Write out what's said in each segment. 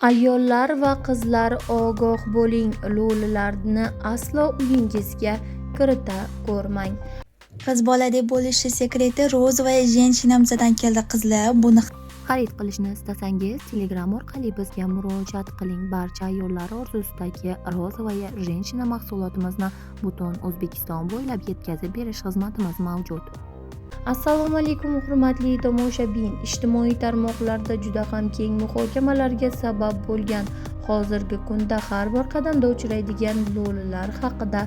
Ayollar va qizlar ogoh bo'ling, lo'lilarni aslo uyingizga kirita ko'rmang. Qiz bola deb bo'lishi sekreti rozовая женщинамizdan keldi qizlar. Buni Xarid qilishni istasangiz, Telegram orqali bizga murojaat qiling. Barcha ayollar orzusidagi rozовая женщина mahsulotimizni butun O'zbekiston bo'ylab yetkazib berish xizmatimiz mavjud. Assalomu alaykum hurmatli tomoshabin. Ijtimoiy tarmoqlarda juda ham keng muhokamalarga sabab bo'lgan hozirgi kunda har bir qadamda uchraydigan lo'lilar haqida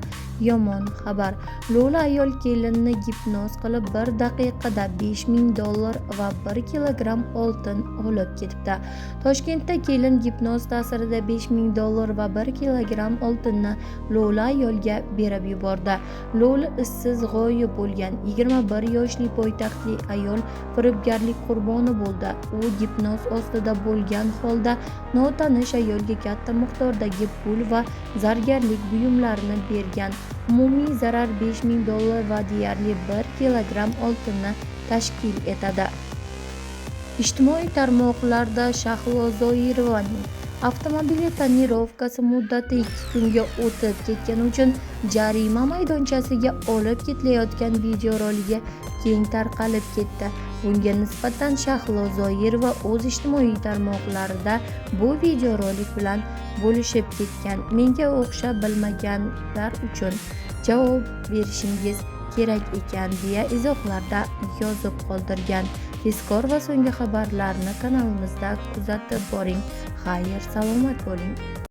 yomon xabar. Lo'li ayol kelinni gipnoz qilib 1 daqiqada $5000 va 1 kilogramm oltin olib ketibdi. Toshkentda kelin gipnoz ta'sirida $5000 va 1 kilogramm oltinni lo'li ayolga berib yubordi. Lo'li izsiz g'oyib bo'lgan 21 yoshli poytaxtlik ayol firibgarlik qurboni bo'ldi. U gipnoz ostida bo'lgan holda notanish ayolga katta miqdordagi pul va zargarlik buyumlarini bergan. Umumiy zarar $5000 va deyarli 1 kilogramm oltinni tashkil etadi. Ijtimoiy tarmoqlarda Shahlo Zoirovaning avtomobili tonirovkasi muddati 2 kunga o'tib ketgani uchun jarima maydonchasiga olib ketilayotgan videoroligi keng tarqalib ketdi. Bunga nisbatan Shahlo Zoirova o'z ijtimoiy tarmoqlarida bu videorolik bilan bo'lishib ketgan. Menga o'xshab bilmaganlar uchun javob berishingiz kerak ekan deya izohlarda yozib qoldirgan. Tezkor va so'nggi xabarlarni kanalimizda kuzatib boring. Xayr, salomat bo'ling.